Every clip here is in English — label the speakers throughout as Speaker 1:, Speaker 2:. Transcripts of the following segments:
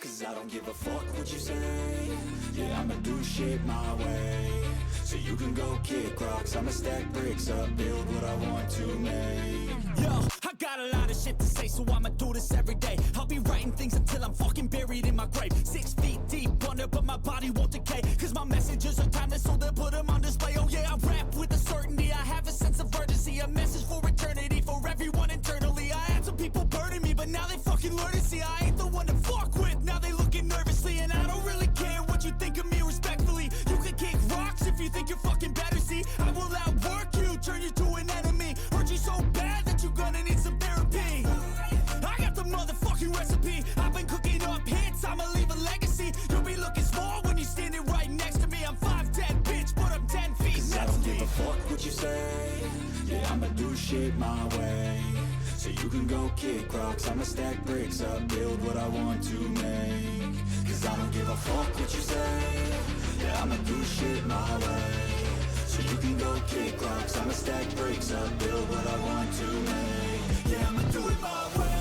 Speaker 1: Cause I don't give a fuck what you say. Yeah, I'ma do shit my way. So you can go kick rocks, I'ma stack bricks up, build what I want to make.
Speaker 2: Yo, I got a lot of shit to say, so I'ma do this every day. I'll be writing things until I'm fucking buried in my grave. 6 feet deep under, but my body won't decay. Cause my messages are timeless, so they'll put them on display. Oh yeah, I rap with a certainty, I have a sense of urgency. A message for eternity, for everyone internally. I had some people burning me, but now they fucking learn to see I ain't the one to fuck with, now they looking nervously. And I don't really care what you think of me, respectfully. You can kick rocks if you think you're fucking better, see. I will outwork you, turn you to an enemy. Hurt you so bad that you're gonna need some therapy. I got the motherfucking recipe. I've been cooking up hits, I'ma leave a legacy. You'll be looking small when you're standing right next to me. I'm 5'10", bitch, but I'm 10 feet.
Speaker 1: Cause I don't give a fuck what you say. Yeah, I'ma do shit my way. So you can go kick rocks, I'ma stack bricks up, build what I want to make. Cause I don't give a fuck what you say. Yeah, I'ma do shit my way. So you can go kick rocks, I'ma stack bricks up, build what I want to make. Yeah, I'ma do it my way.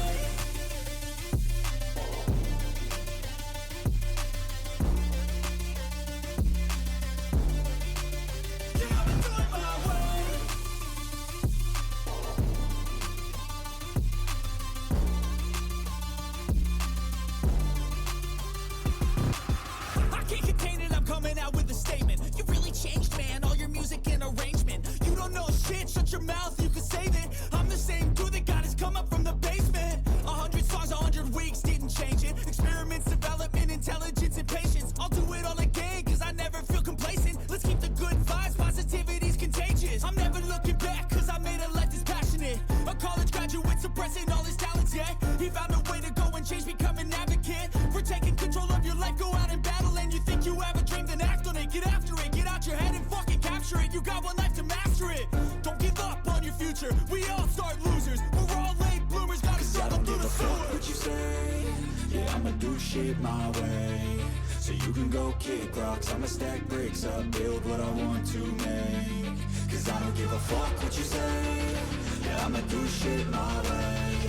Speaker 2: Coming out with a statement. You really changed, man, all your music and arrangement. You don't know shit, shut your mouth, you can save it. I'm the same dude that got his come up from the basement. 100 songs, 100 weeks, didn't change it. Experiments, development, intelligence, and patience. I'll do it all again, cause I never feel complacent. Let's keep the good vibes, positivity's contagious. I'm never looking back, cause I made a life that's passionate. A college graduate suppressing all his talents, yeah. He found a way to go and change, become an advocate. For taking control of your life, go out and battle. And you think you have a dream, then act on it. Get after it, get out your head and fucking capture it. You got one life to master it. Don't give up on your future, we all start losers. We're all late bloomers, gotta struggle through the sewer.
Speaker 1: What you say? Yeah, I'ma do shit my way. So you can go kick rocks, I'ma stack bricks up, build what I want to make. Cause I don't give a fuck what you say. Yeah, I'ma do shit my way.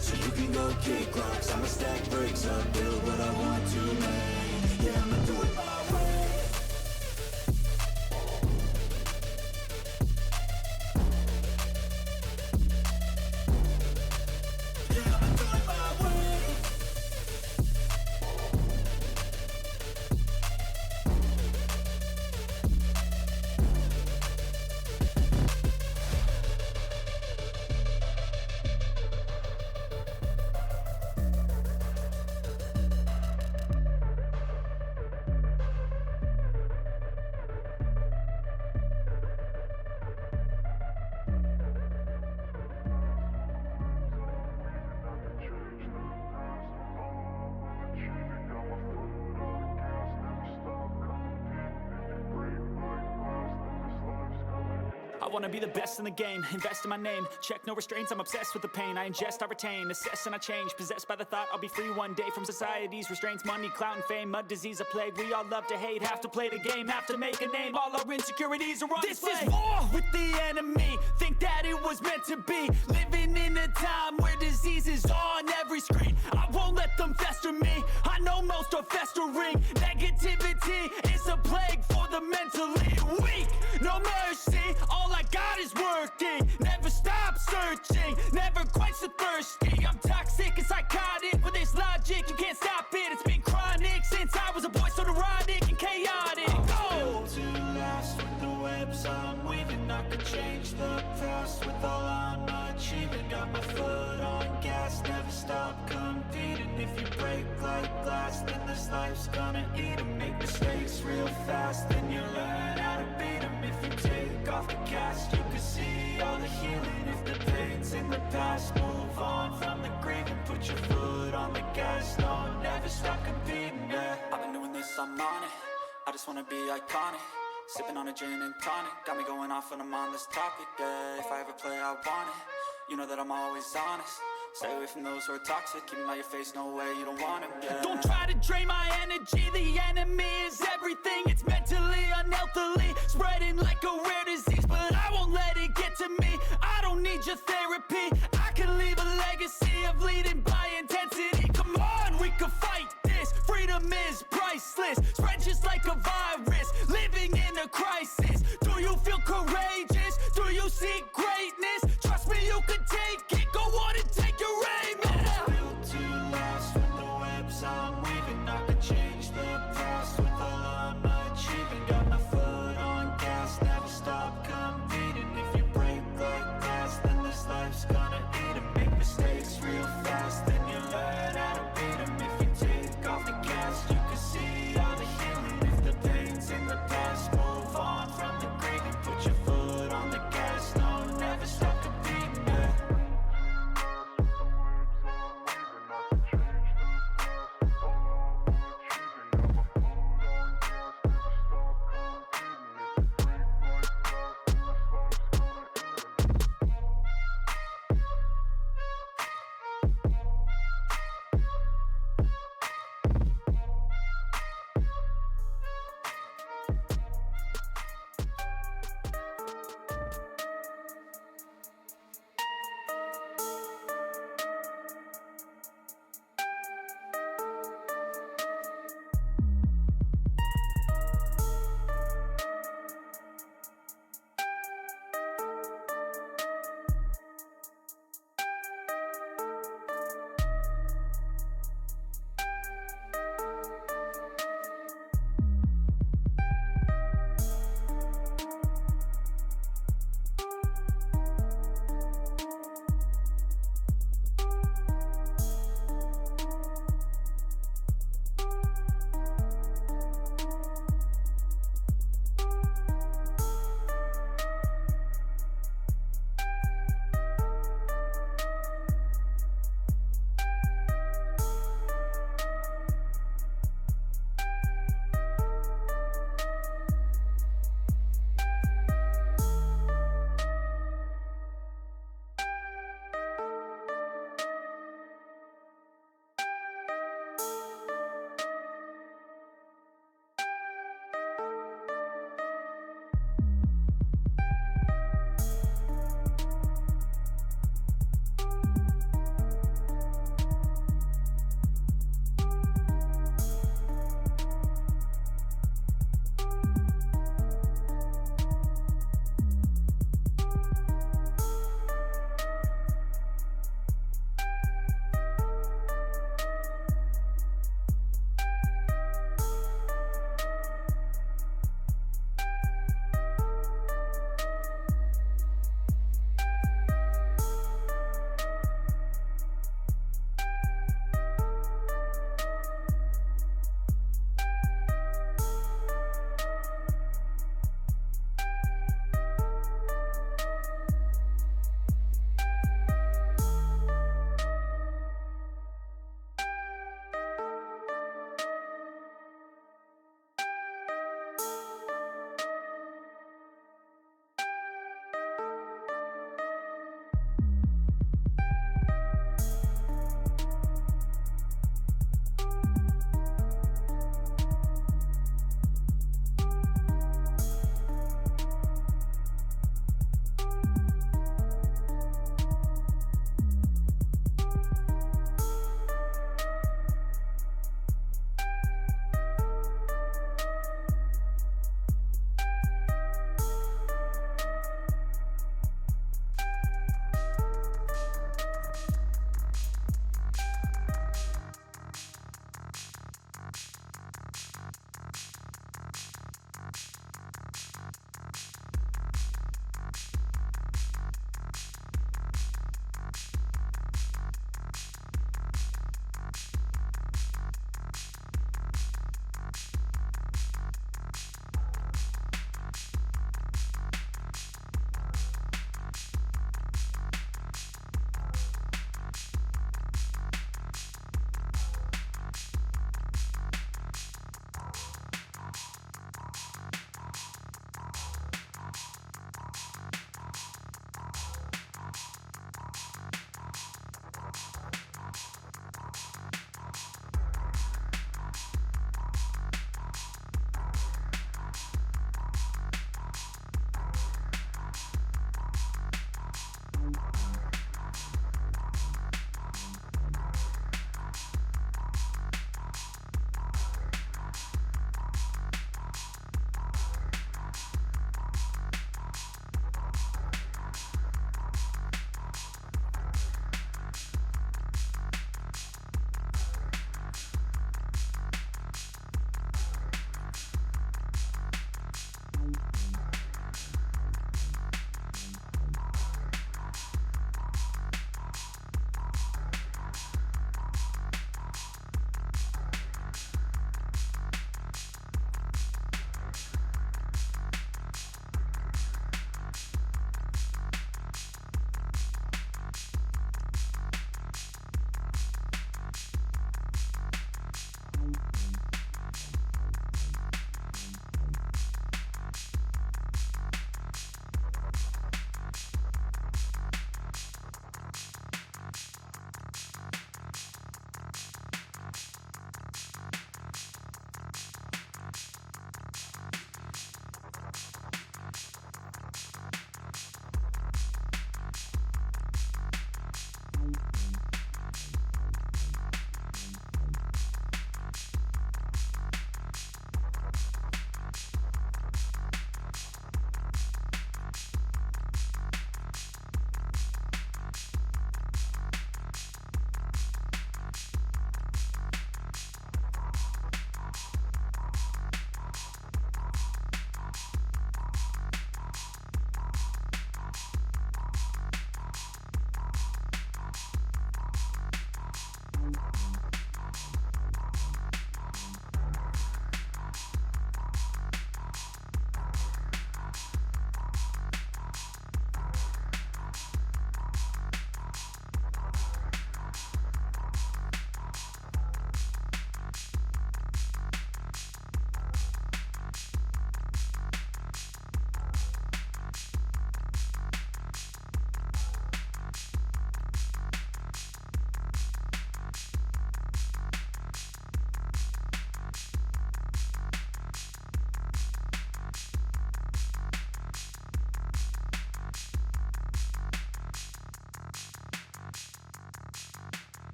Speaker 1: So you can go kick rocks, I'ma stack bricks up, build what I want to make. Yeah, I'ma do it my way.
Speaker 2: I wanna be the best in the game, invest in my name. Check no restraints, I'm obsessed with the pain. I ingest, I retain, assess and I change. Possessed by the thought I'll be free one day from society's restraints. Money, clout and fame, mud, disease, a plague. We all love to hate, have to play the game, have to make a name. All our insecurities are on display. This is war with the enemy, think that it was meant to be. Living in a time where disease is on every screen. I won't let them fester me, I know most are festering. Negativity is a plague for the mentally weak. No mercy, all I got is working. Never stop searching, never quite so thirsty. I'm toxic and psychotic with this logic, you can't stop it. It's been chronic since I was a boy, so neurotic and chaotic.
Speaker 1: I'm built to last with the webs I'm weaving. I could change the past with all I'm achieving. Got my foot on gas, never stop competing. If you break like glass, then this life's gonna eat 'em. Make mistakes real fast, then you learn how to beat 'em. If you take off the cast, you can see all the healing. If the pain's in the past, move on from the grieving. Put your foot on the gas, no, never stop competing, yeah. I've been doing this, I'm on it. I just wanna be iconic. Sipping on a gin and tonic, got me going off when I'm on this topic, yeah. If I ever play, I want it. You know that I'm always honest. Stay away from those who are toxic. Keep them out your face, no way, you don't want them, yeah.
Speaker 2: Don't try to drain my energy. The enemy is everything. It's mentally, unhealthily, spreading like a rare disease. But I won't let it get to me. I don't need your therapy. I can leave a legacy of leading by intensity. Come on, we can fight this. Free a crisis.